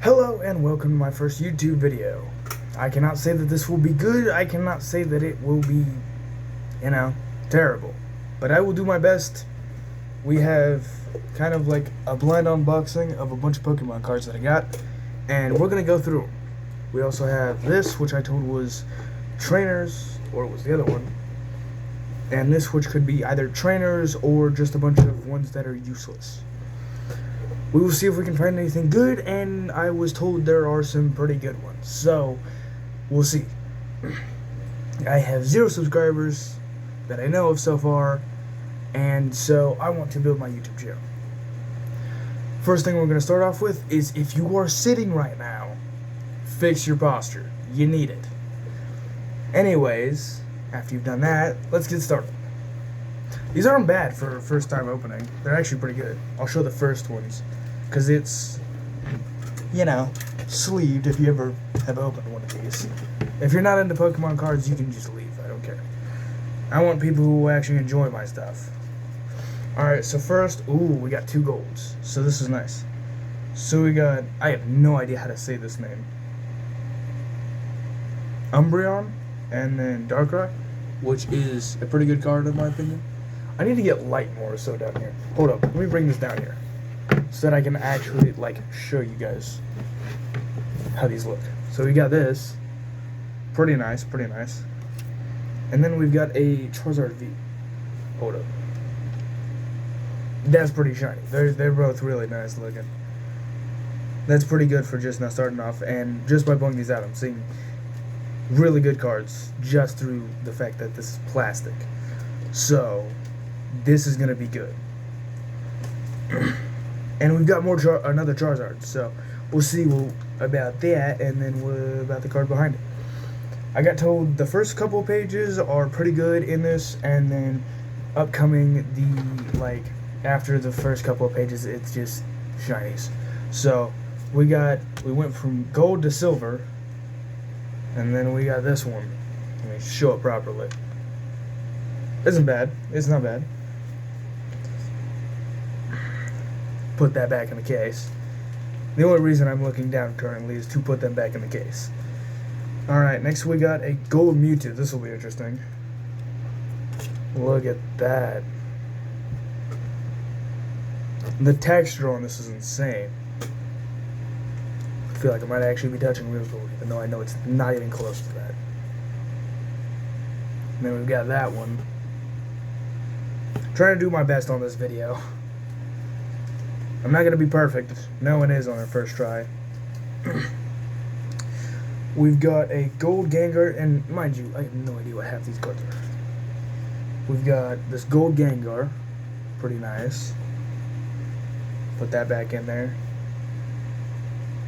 Hello and welcome to my first YouTube video. I cannot say that this will be good, I cannot say that it will be, terrible. But I will do my best. We have kind of like a blind unboxing of a bunch of Pokemon cards that I got, and we're going to go through them. We also have this, which I told was trainers, or it was the other one. And this, which could be either trainers or just a bunch of ones that are useless. We will see if we can find anything good, and I was told there are some pretty good ones. So, we'll see. I have 0 subscribers that I know of so far, and so I want to build my YouTube channel. First thing we're going to start off with is if you are sitting right now, fix your posture. You need it. Anyways, after you've done that, let's get started. These aren't bad for first time opening. They're actually pretty good. I'll show the first ones, because it's, sleeved if you ever have opened one of these. If you're not into Pokemon cards, you can just leave. I don't care. I want people who actually enjoy my stuff. Alright, so first, we got 2 golds. So this is nice. So we got, I have no idea how to say this name. Umbreon, and then Darkrai, which is a pretty good card in my opinion. I need to get light more so down here. Hold up, let me bring this down here so that I can actually show you guys how these look. So we got this, pretty nice. And then we've got a Charizard V. Hold up. That's pretty shiny. They're both really nice looking. That's pretty good for just now starting off, and just by pulling these out, I'm seeing really good cards just through the fact that this is plastic. So this is gonna be good. And we've got another Charizard, so we'll see about that, and then about the card behind it. I got told the first couple of pages are pretty good in this, and then upcoming after the first couple of pages, it's just shinies. So we went from gold to silver, and then we got this one. Let me show it properly. Isn't bad. It's not bad. Put that back in the case. The only reason I'm looking down currently is to put them back in the case. Alright, next we got a gold Mewtwo. This will be interesting. Look at that. The texture on this is insane. I feel like I might actually be touching real gold, even though I know it's not even close to that. And then we've got that one. I'm trying to do my best on this video. I'm not going to be perfect. No one is on their first try. We've got a gold Gengar, and mind you, I have no idea what half these cards are. We've got this gold Gengar. Pretty nice. Put that back in there.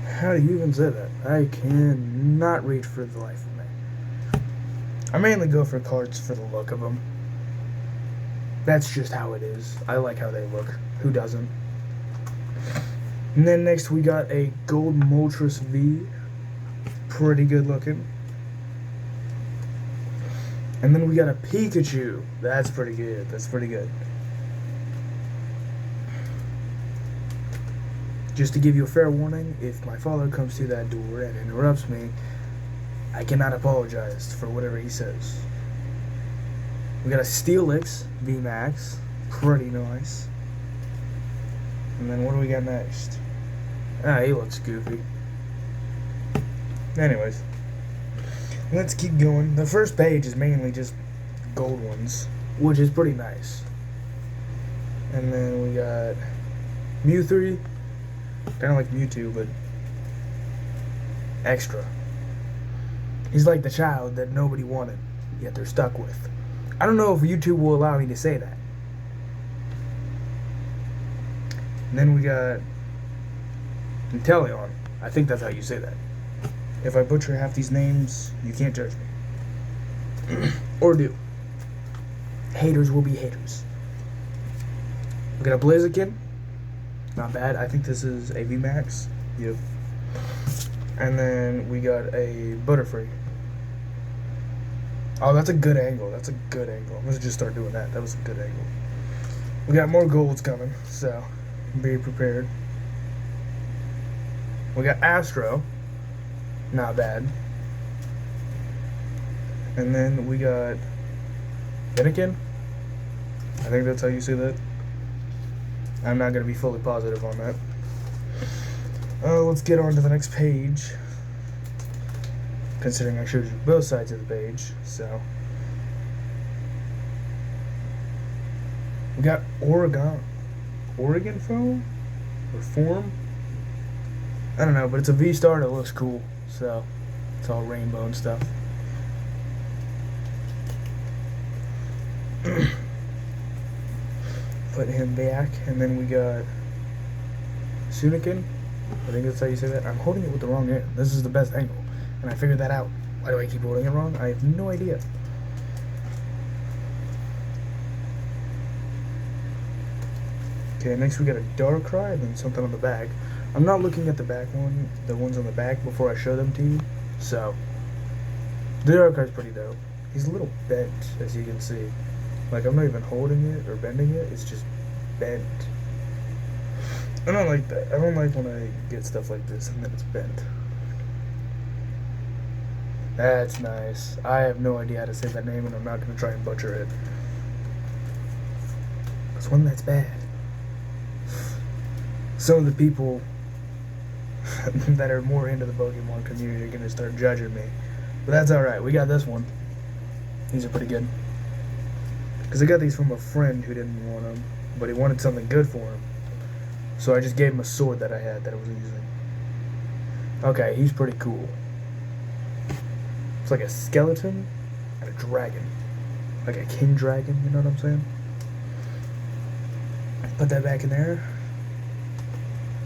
How do you even say that? I cannot read for the life of me. I mainly go for cards for the look of them. That's just how it is. I like how they look. Who doesn't? And then next we got a gold Moltres V. Pretty good looking. And then we got a Pikachu. That's pretty good. Just to give you a fair warning, if my father comes to that door and interrupts me, I cannot apologize for whatever he says. We got a Steelix VMAX. Pretty nice. And then what do we got next? He looks goofy. Anyways, let's keep going. The first page is mainly just gold ones, which is pretty nice. And then we got Mew3, kind of like Mewtwo, but extra. He's like the child that nobody wanted, yet they're stuck with. I don't know if YouTube will allow me to say that. And then we got Inteleon. I think that's how you say that. If I butcher half these names, you can't judge me. Or do. Haters will be haters. We got a Blaziken. Not bad. I think this is a VMAX. Yep. And then we got a Butterfree. Oh, that's a good angle. I'm gonna just start doing that. That was a good angle. We got more golds coming, so be prepared. We got Astro. Not bad. And then we got Finnegan. I think that's how you say that. I'm not going to be fully positive on that. Let's get on to the next page. Considering I showed you both sides of the page, so. We got Oregon foam? Or form? I don't know, but it's a V-Star and it looks cool, so. It's all rainbow and stuff. Put him back, and then we got Sunikin. I think that's how you say that. I'm holding it with the wrong hand. This is the best angle, and I figured that out. Why do I keep holding it wrong? I have no idea. Okay, next we got a Darkrai, and then something on the back. I'm not looking at the back one, the ones on the back before I show them to you. So, the Darkrai's pretty dope. He's a little bent, as you can see. Like, I'm not even holding it or bending it, it's just bent. I don't like that. I don't like when I get stuff like this and then it's bent. That's nice. I have no idea how to say that name and I'm not going to try and butcher it. It's one that's bad. Some of the people that are more into the Pokemon community are going to start judging me. But that's alright. We got this one. These are pretty good. Because I got these from a friend who didn't want them, but he wanted something good for him. So I just gave him a sword that I had that I was using. Okay, he's pretty cool. It's like a skeleton and a dragon. Like a king dragon, you know what I'm saying? Put that back in there.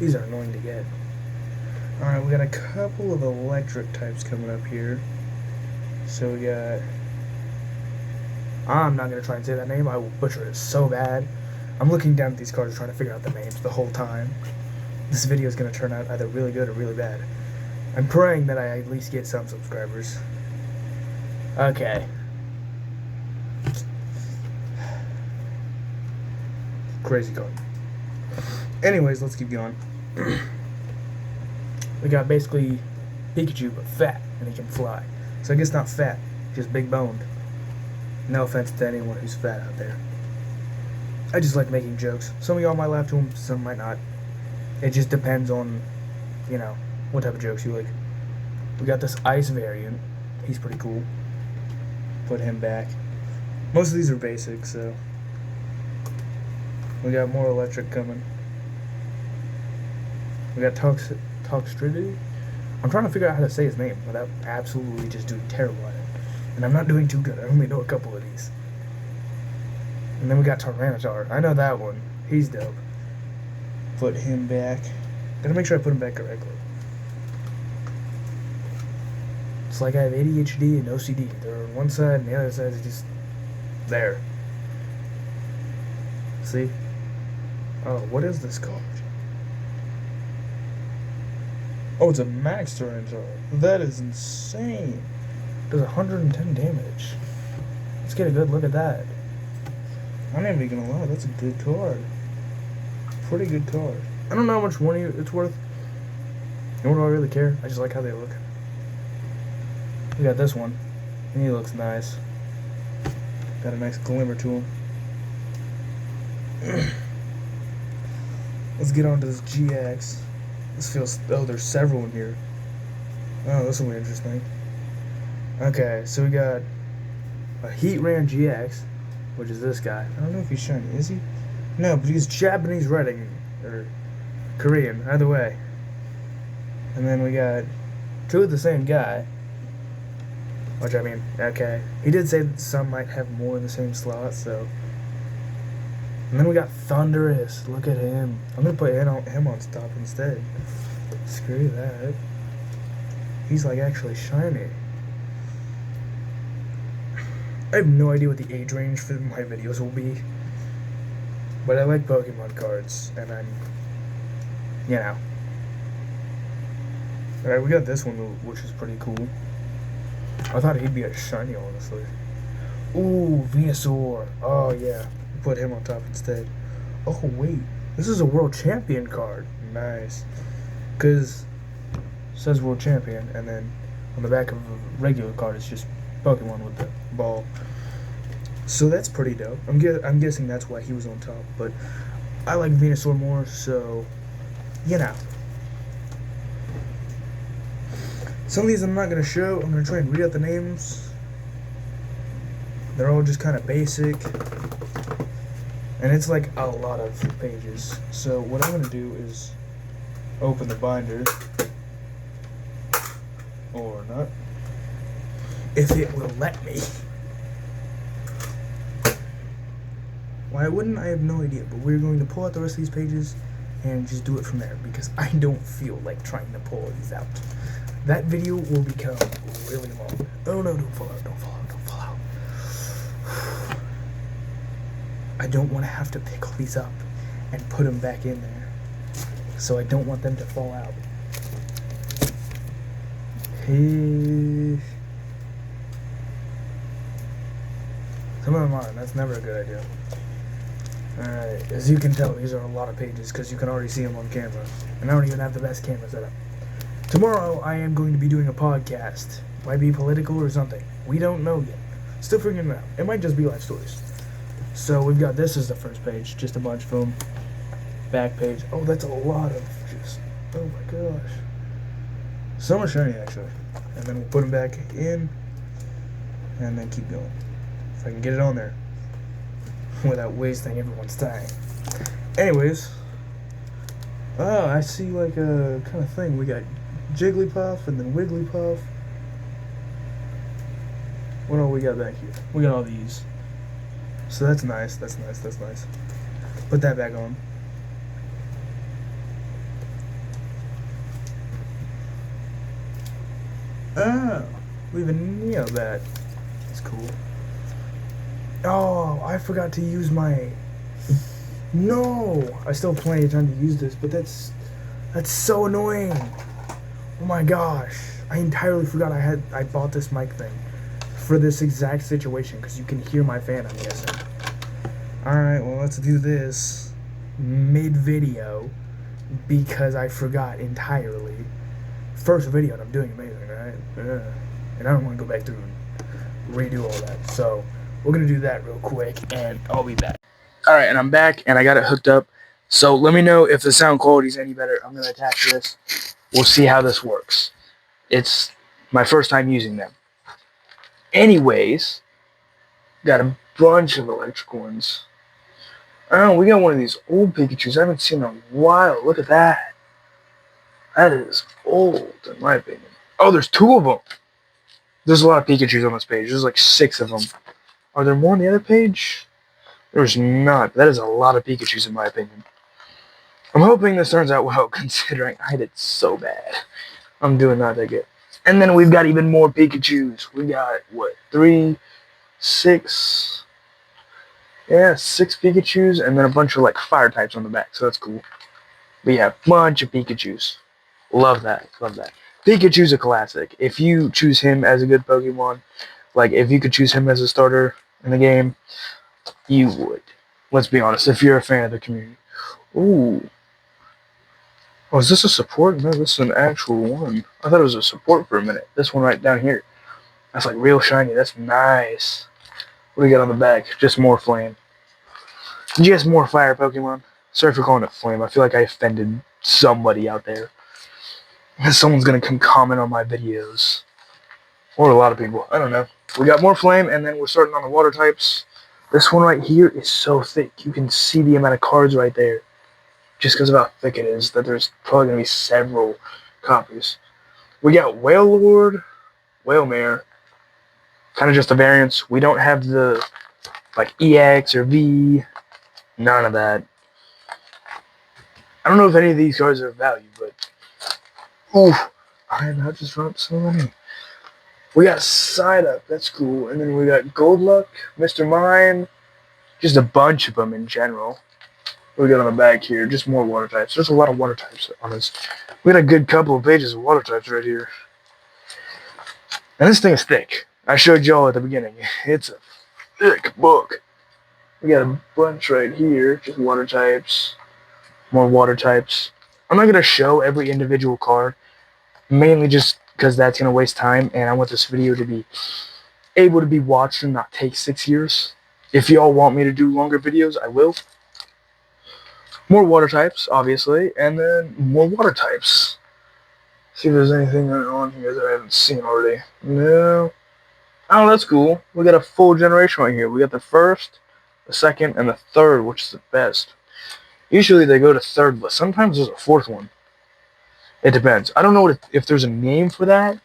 These are annoying to get. Alright, we got a couple of electric types coming up here. So we got... I'm not going to try and say that name. I will butcher it so bad. I'm looking down at these cards trying to figure out the names the whole time. This video is going to turn out either really good or really bad. I'm praying that I at least get some subscribers. Okay. Crazy card. Anyways, let's keep going. We got basically Pikachu, but fat, and he can fly. So I guess not fat, just big boned. No offense to anyone who's fat out there. I just like making jokes. Some of y'all might laugh to them, some might not. It just depends on, you know, what type of jokes you like. We got this ice variant. He's pretty cool. Put him back. Most of these are basic, so. We got more electric coming. We got Toxtricity. I'm trying to figure out how to say his name without absolutely just doing terrible at it. And I'm not doing too good. I only know a couple of these. And then we got Tyranitar. I know that one. He's dope. Put him back. Gotta make sure I put him back correctly. It's like I have ADHD and OCD. They're on one side and the other side is just there. See? Oh, what is this called? Oh, it's a max Tyranitar. That is insane. Does 110 damage. Let's get a good look at that. I'm not even gonna lie, that's a good card. Pretty good card. I don't know how much money it's worth. Nor do I really care. I just like how they look. We got this one. And he looks nice. Got a nice glimmer to him. Let's get on to this GX. This feels... Oh, there's several in here. Oh, this will be interesting. Okay, so we got a Heatran GX, which is this guy. I don't know if he's shiny. Is he? No, but he's Japanese writing. Or Korean. Either way. And then we got two of the same guy. Which, I mean, okay. He did say that some might have more in the same slot, so... And then we got Thundurus. Look at him. I'm going to put him on top instead. Screw that. He's, like, actually shiny. I have no idea what the age range for my videos will be. But I like Pokemon cards, and I'm... You know. Alright, we got this one, which is pretty cool. I thought he'd be a shiny, honestly. Ooh, Venusaur. Oh, yeah. Put him on top instead. Oh, wait. This is a world champion card. Nice. Because says world champion, and then on the back of a regular card it's just Pokemon with the ball. So that's pretty dope. I'm guessing that's why he was on top, but I like Venusaur more, so you know. Some of these I'm not gonna show. I'm gonna try and read out the names. They're all just kind of basic, and it's like a lot of pages. So what I'm gonna do is open the binder, or not, if it will let me. Why wouldn't I have no idea, but we're going to pull out the rest of these pages and just do it from there, because I don't feel like trying to pull these out. That video will become really long. Oh no, don't fall out, don't fall out, don't fall out. I don't want to have to pick all these up and put them back in there, so I don't want them to fall out. Some of them are, that's never a good idea. Alright, as you can tell, these are a lot of pages because you can already see them on camera. And I don't even have the best camera setup. Tomorrow, I am going to be doing a podcast. Might be political or something. We don't know yet. Still figuring it out. It might just be life stories. So we've got this as the first page, just a bunch of them. Back page. Oh, that's a lot of just. Oh my gosh. So much shiny, actually. And then we'll put them back in, and then keep going. If I can get it on there without wasting everyone's time. Anyways, oh, I see like a kind of thing. We got Jigglypuff and then Wigglypuff. What all we got back here? We got all these. So that's nice, that's nice, that's nice. Put that back on. Oh, we have a Neo bat. That's cool. Oh, I forgot to use my... No! I still have plenty of time to use this, but that's so annoying. Oh my gosh. I entirely forgot I bought this mic thing for this exact situation, because you can hear my fan, I'm guessing. Alright, well, let's do this mid-video, because I forgot entirely. First video, and I'm doing amazing, right? And I don't want to go back through and redo all that, so we're going to do that real quick, and I'll be back. Alright, and I'm back, and I got it hooked up. So let me know if the sound quality is any better. I'm going to attach this. We'll see how this works. It's my first time using them. Anyways, got a bunch of electric ones. Oh, we got one of these old Pikachus I haven't seen in a while. Look at that. That is old, in my opinion. Oh, there's 2 of them. There's a lot of Pikachus on this page. There's like 6 of them. Are there more on the other page? There's not. That is a lot of Pikachus, in my opinion. I'm hoping this turns out well, considering I did so bad. I'm doing not that good. And then we've got even more Pikachus. We got, what, 3, 6... Yeah, 6 Pikachus, and then a bunch of, like, fire types on the back, so that's cool. But yeah, bunch of Pikachus. Love that, love that. Pikachu's a classic. If you choose him as a good Pokemon, like, if you could choose him as a starter in the game, you would. Let's be honest, if you're a fan of the community. Ooh. Oh, is this a support? No, this is an actual one. I thought it was a support for a minute. This one right down here. That's, like, real shiny. That's nice. What do we got on the back? Just more flame. Just more fire Pokemon. Sorry for calling it flame. I feel like I offended somebody out there. Someone's gonna come comment on my videos. Or a lot of people. I don't know. We got more flame, and then we're starting on the water types. This one right here is so thick. You can see the amount of cards right there. Just because of how thick it is, that there's probably gonna be several copies. We got Wailord, Wailmare. Kind of just a variance. We don't have the, like, EX or V. None of that. I don't know if any of these cards are of value, but... Oof. I have not just dropped so many. We got Psyduck. That's cool. And then we got Goldluck, Mr. Mime. Just a bunch of them in general. What we got on the back here? Just more water types. There's a lot of water types on this. We got a good couple of pages of water types right here. And this thing is thick. I showed y'all at the beginning. It's a thick book. We got a bunch right here. Just water types. More water types. I'm not going to show every individual card mainly just because that's going to waste time, and I want this video to be able to be watched and not take 6 years. If y'all want me to do longer videos, I will. More water types, obviously, and then more water types. See if there's anything on here that I haven't seen already. No. Oh, that's cool. We got a full generation right here. We got the first, the second, and the third, which is the best. Usually they go to third, but sometimes there's a fourth one. It depends. I don't know if there's a name for that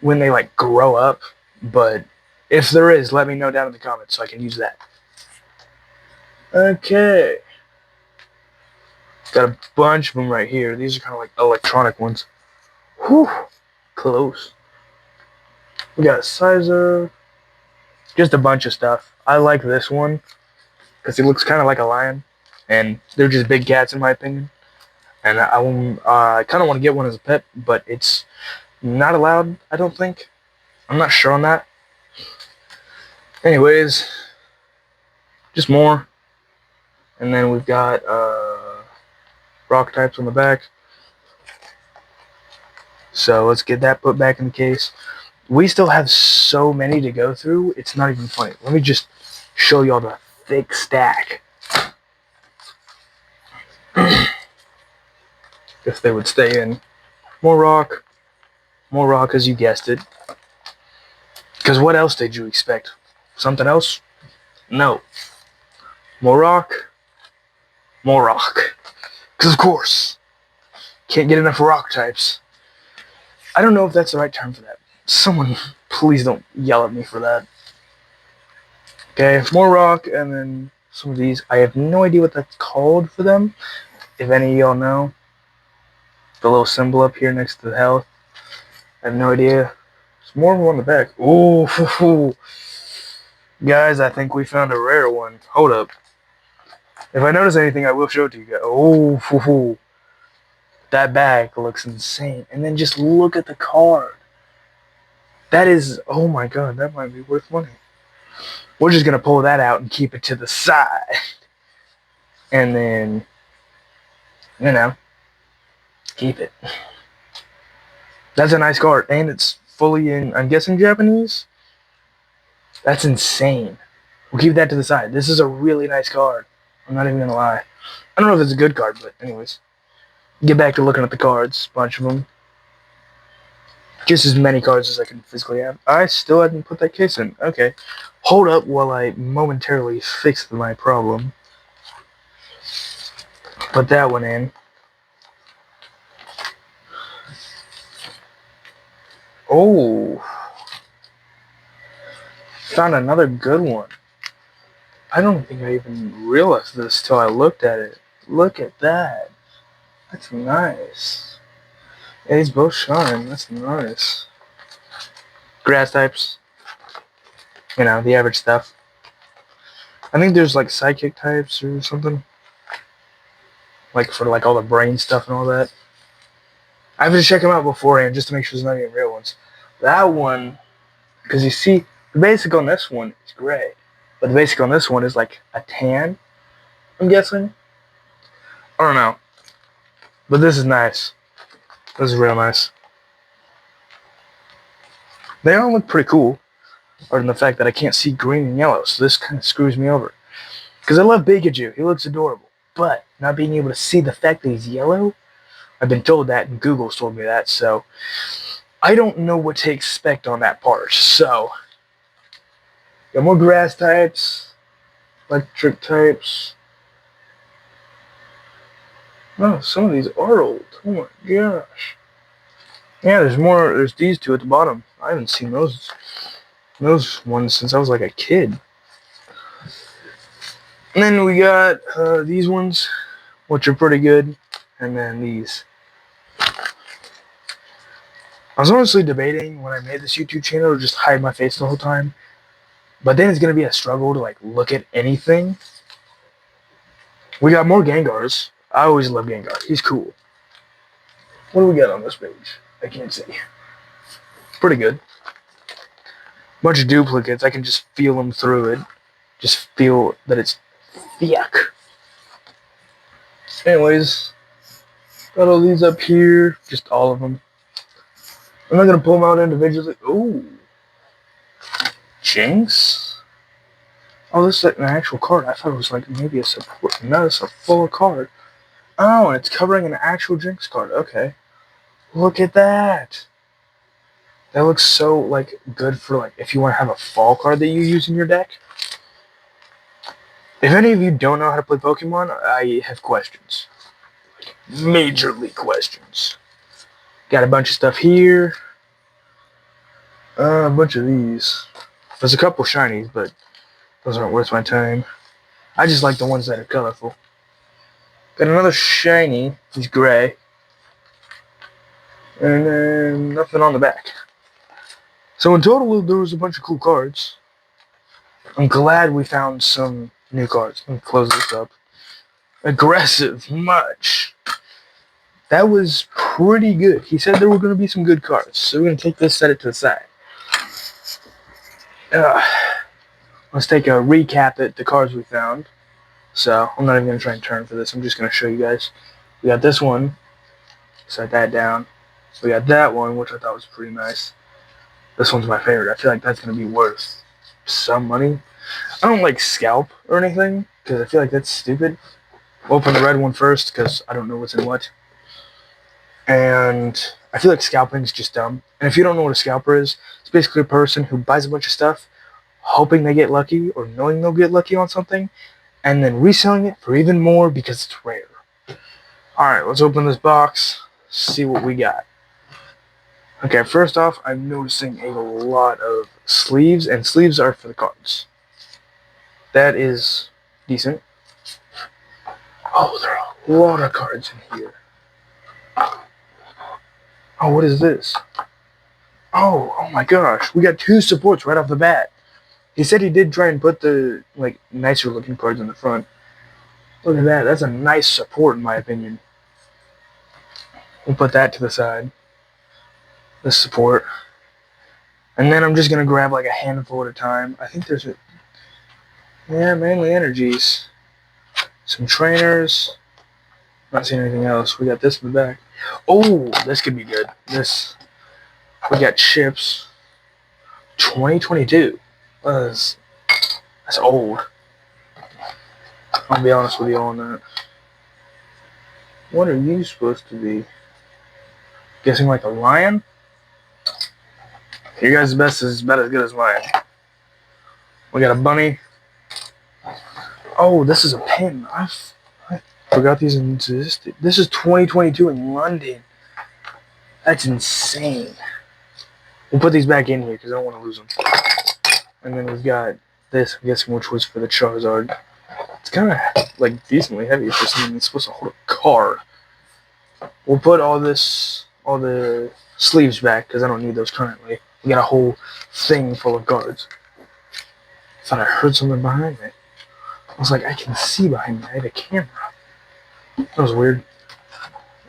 when they like grow up, but if there is, let me know down in the comments so I can use that. Okay. Got a bunch of them right here. These are kind of like electronic ones. Whew. Close. We got a Sizer. Just a bunch of stuff. I like this one because he looks kind of like a lion, and they're just big cats in my opinion. And I kind of want to get one as a pet, but it's not allowed, I don't think. I'm not sure on that. Anyways, just more. And then we've got rock types on the back. So let's get that put back in the case. We still have so many to go through, it's not even funny. Let me just show y'all the thick stack. If they would stay in. More rock as you guessed it. Because what else did you expect? Something else? No. More rock. Because of course, can't get enough rock types. I don't know if that's the right term for that. Someone, please don't yell at me for that. Okay, more rock, and then some of these. I have no idea what that's called for them. If any of y'all know. The little symbol up here next to the health. I have no idea. There's more of them on the back. Ooh. Guys, I think we found a rare one. Hold up. If I notice anything, I will show it to you guys. Oh, that bag looks insane. And then just look at the card. That is, oh my god, that might be worth money. We're just going to pull that out and keep it to the side. And then, you know, keep it. That's a nice card. And it's fully in, I'm guessing, Japanese? That's insane. We'll keep that to the side. This is a really nice card. I'm not even going to lie. I don't know if it's a good card, but anyways. Get back to looking at the cards. Bunch of them. Just as many cards as I can physically have. I still hadn't put that case in. Okay. Hold up while I momentarily fix my problem. Put that one in. Oh. Found another good one. I don't think I even realized this till I looked at it. Look at that. That's nice. Yeah, these both shine. That's nice. Grass types. You know, the average stuff. I think there's like psychic types or something. Like for like all the brain stuff and all that. I have to check them out beforehand just to make sure there's not any real ones. That one, because you see, the basic on this one is gray. But the basic on this one is like a tan, I'm guessing. I don't know. But this is nice. This is real nice. They all look pretty cool. Other than the fact that I can't see green and yellow. So this kind of screws me over. Because I love Pikachu. He looks adorable. But not being able to see the fact that he's yellow, I've been told that and Google's told me that. So I don't know what to expect on that part. So got more grass types. Electric types. Oh, some of these are old. Oh my gosh. Yeah, there's more. There's these two at the bottom. I haven't seen those ones since I was like a kid. And then we got these ones, which are pretty good. And then these. I was honestly debating when I made this YouTube channel to just hide my face the whole time. But then it's going to be a struggle to like look at anything. We got more Gengars. I always love Gengar. He's cool. What do we got on this page? I can't see. Pretty good. Bunch of duplicates. I can just feel them through it. Just feel that it's yuck. Anyways, got all these up here. Just all of them. I'm not gonna pull them out individually. Ooh, Jinx. Oh, this is an actual card. I thought it was like maybe a support. No, it's a full card. Oh, and it's covering an actual Jinx card. Okay. Look at that. That looks so like good for like if you want to have a fall card that you use in your deck. If any of you don't know how to play Pokemon, I have questions. Majorly questions. Got a bunch of stuff here. A bunch of these. There's a couple shinies, but those aren't worth my time. I just like the ones that are colorful. Got another shiny. He's gray. And then nothing on the back. So in total, there was a bunch of cool cards. I'm glad we found some new cards. Let me close this up. Aggressive, much. That was pretty good. He said there were going to be some good cards. So we're going to take this, set it to the side. Let's take a recap at the cards we found. So I'm not even going to try and turn for this. I'm just going to show you guys. We got this one. Set that down. We got that one, which I thought was pretty nice. This one's my favorite. I feel like that's going to be worth some money. I don't like scalp or anything because I feel like that's stupid. We'll open the red one first because I don't know what's in what. And I feel like scalping is just dumb. And if you don't know what a scalper is, it's basically a person who buys a bunch of stuff hoping they get lucky or knowing they'll get lucky on something and then reselling it for even more because it's rare. Alright, let's open this box, see what we got. Okay, first off, I'm noticing a lot of sleeves, and sleeves are for the cards. That is decent. Oh, there are a lot of cards in here. Oh, what is this? Oh my gosh, we got 2 supports right off the bat. He said he did try and put the like nicer looking cards in the front. Look at that, that's a nice support in my opinion. We'll put that to the side. This support. And then I'm just gonna grab like a handful at a time. I think there's mainly energies. Some trainers. Not seeing anything else. We got this in the back. Oh, this could be good. We got chips. 2022. That's old. I'll be honest with you on that. What are you supposed to be? Guessing like a lion? Your guys' best is about as good as mine. We got a bunny. Oh, this is a pin. I forgot these existed. This is 2022 in London. That's insane. We'll put these back in here because I don't want to lose them. And then we've got this, I'm guessing, which was for the Charizard. It's kind of like decently heavy for something that's supposed to hold a card. We'll put all the sleeves back because I don't need those currently. We got a whole thing full of cards. I thought I heard something behind me. I was like, I can see behind me. I had a camera. That was weird.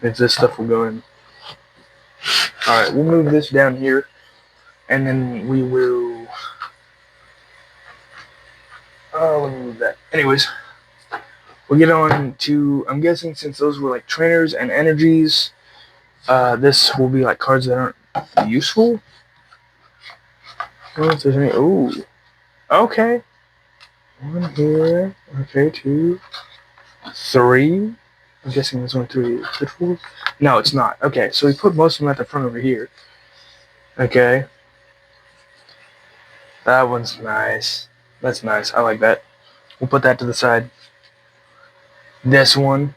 If this stuff will go in. Alright, we'll move this down here. And then we will... let me move that. Anyways, we'll get on to... I'm guessing since those were like trainers and energies, this will be like cards that aren't useful. I don't know if there's any... Ooh. Okay. 1 here. Okay, 2, 3. I'm guessing there's only 3. Is it 4? No, it's not. Okay, so we put most of them at the front over here. Okay. That one's nice. That's nice. I like that. We'll put that to the side. This one.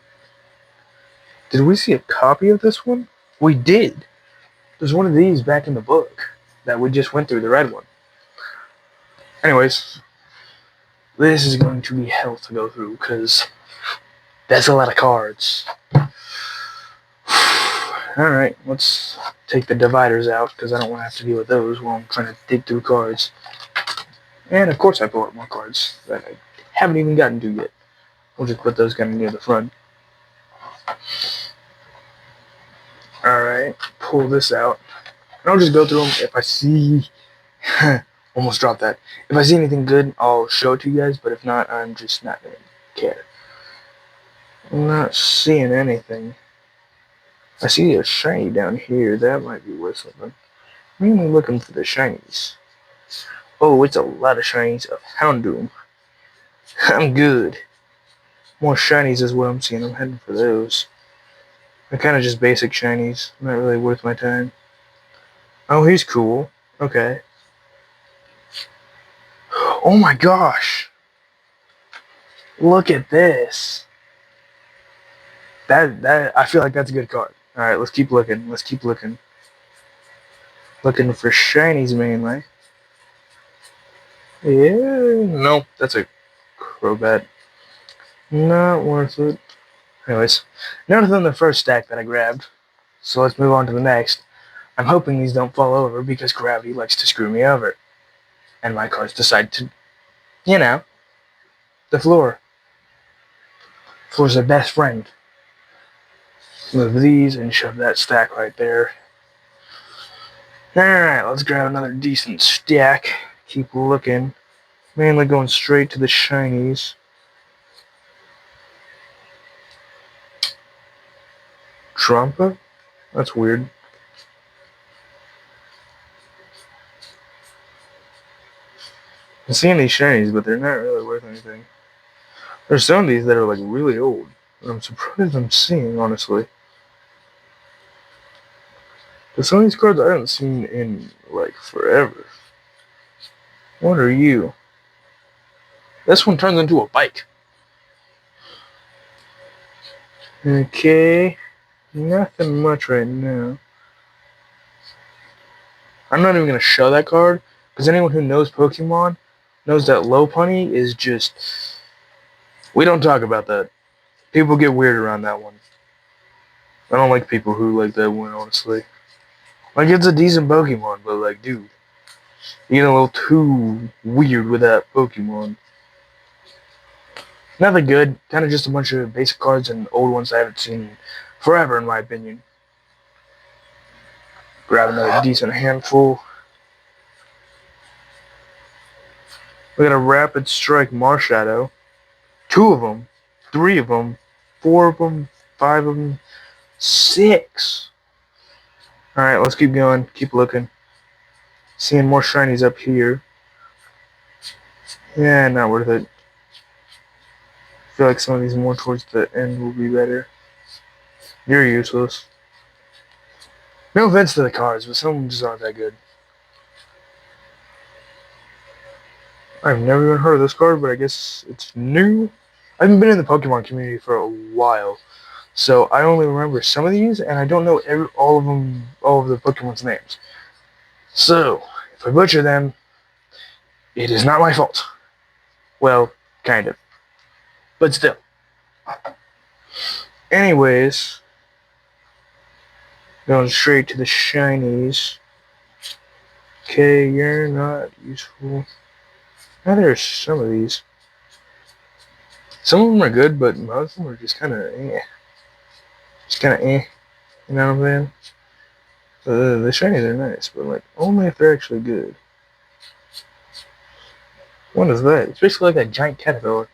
Did we see a copy of this one? We did. There's one of these back in the book that we just went through, the red one. Anyways, this is going to be hell to go through because that's a lot of cards. Alright, let's take the dividers out because I don't want to have to deal with those while I'm trying to dig through cards. And of course I pull out more cards that I haven't even gotten to yet. We'll just put those kind of near the front. Alright, pull this out. And I'll just go through them if I see... Almost dropped that. If I see anything good, I'll show it to you guys, but if not, I'm just not going to care. I'm not seeing anything. I see a shiny down here. That might be worth something. Mainly looking for the shinies. Oh, it's a lot of shinies of Houndoom. I'm good. More shinies is what I'm seeing. I'm heading for those. They're kind of just basic shinies. Not really worth my time. Oh, he's cool. Okay. Oh my gosh. Look at this. That I feel like that's a good card. Alright, let's keep looking. Let's keep looking. Looking for shinies mainly. Yeah, no, that's a Crobat. Not worth it. Anyways, none than the first stack that I grabbed. So let's move on to the next. I'm hoping these don't fall over because gravity likes to screw me over. And my cards decide to, you know, the floor. Floor's their best friend. Move these and shove that stack right there. Alright, let's grab another decent stack. Keep looking. Mainly going straight to the shinies. Trumpa? That's weird. I'm seeing these shinies, but they're not really worth anything. There's some of these that are like really old. I'm surprised I'm seeing, honestly. But some of these cards I haven't seen in like forever. What are you? This one turns into a bike. Okay. Nothing much right now. I'm not even going to show that card, because anyone who knows Pokemon knows that Lopunny is just... We don't talk about that. People get weird around that one. I don't like people who like that one, honestly. Like, it's a decent Pokemon, but like, dude, you're getting a little too weird with that Pokemon. Nothing good. Kind of just a bunch of basic cards and old ones I haven't seen forever, in my opinion. Grab another decent handful. We got a Rapid Strike Marshadow. 2 of them. 3 of them. 4 of them. 5 of them. 6. Alright, let's keep going. Keep looking. Seeing more shinies up here. Yeah, not worth it. I feel like some of these more towards the end will be better. You're useless. No offense to the cards, but some of them just aren't that good. I've never even heard of this card, but I guess it's new. I haven't been in the Pokemon community for a while, so I only remember some of these, and I don't know all of the Pokemon's names. So, if I butcher them, it is not my fault. Well, kind of. But still. Anyways, going straight to the shinies. Okay, you're not useful. Now there's some of these. Some of them are good, but most of them are just kind of eh. Just kind of eh. You know what I'm saying? The shinies are nice, but like only if they're actually good. What is that? It's basically like a giant caterpillar.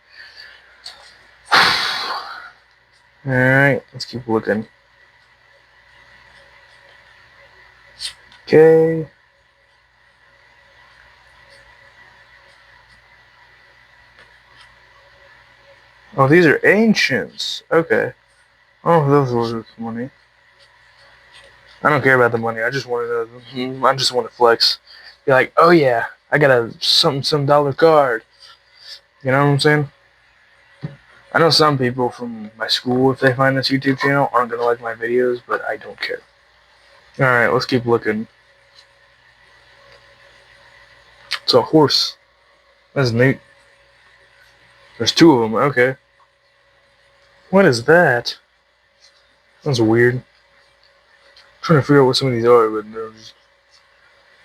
Alright, let's keep looking. Okay. Oh, these are ancients. Okay. Oh, those were worth money. I don't care about the money. I just want to. I just want to flex. Be like, oh yeah, I got a some dollar card. You know what I'm saying? I know some people from my school, if they find this YouTube channel, aren't gonna like my videos, but I don't care. All right, let's keep looking. It's a horse. That's neat. There's 2 of them. Okay. What is that? That's weird. I'm trying to figure out what some of these are, but there's.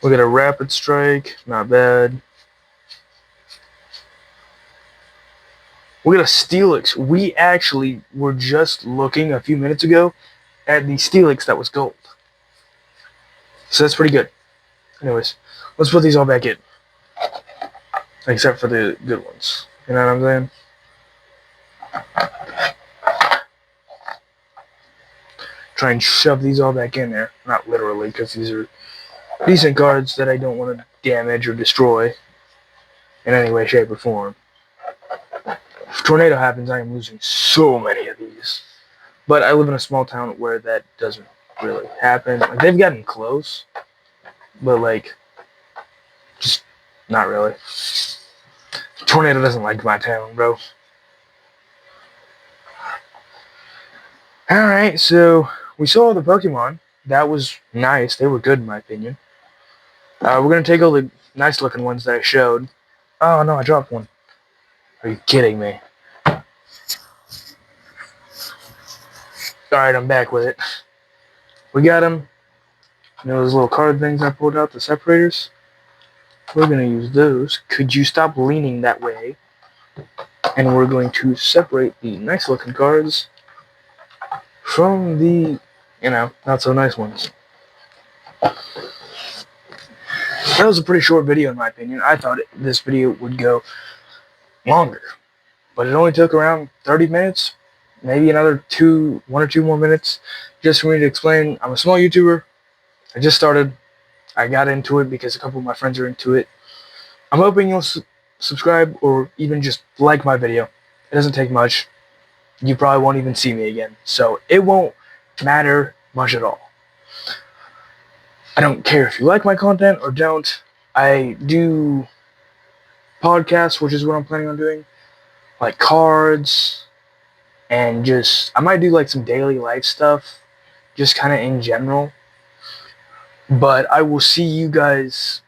We got a Rapid Strike. Not bad. We got a Steelix. We actually were just looking a few minutes ago at the Steelix that was gold. So that's pretty good. Anyways, let's put these all back in. Except for the good ones. You know what I'm saying? Try and shove these all back in there. Not literally, because these are decent cards that I don't want to damage or destroy in any way, shape, or form. If a tornado happens, I am losing so many of these. But I live in a small town where that doesn't really happen. Like, they've gotten close, but like, just not really. Tornado doesn't like my town, bro. Alright, so we saw the Pokemon. That was nice. They were good in my opinion. We're going to take all the nice looking ones that I showed. Oh no, I dropped one. Are you kidding me? Alright, I'm back with it. We got them. You know those little card things I pulled out, the separators? We're going to use those. Could you stop leaning that way? And we're going to separate the nice looking cards from the, not so nice ones. That was a pretty short video in my opinion. I thought this video would go longer, but it only took around 30 minutes, maybe another 1 or 2 more minutes just for me to explain. I'm a small YouTuber. I just started. I got into it because a couple of my friends are into it. I'm hoping you'll subscribe or even just like my video. It doesn't take much. You probably won't even see me again, so it won't matter much at all. I don't care if you like my content or don't. I do podcasts, which is what I'm planning on doing, like cards, and just, I might do like some daily life stuff, just kind of in general. But I will see you guys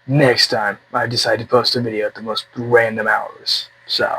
next time I decide to post a video at the most random hours. So.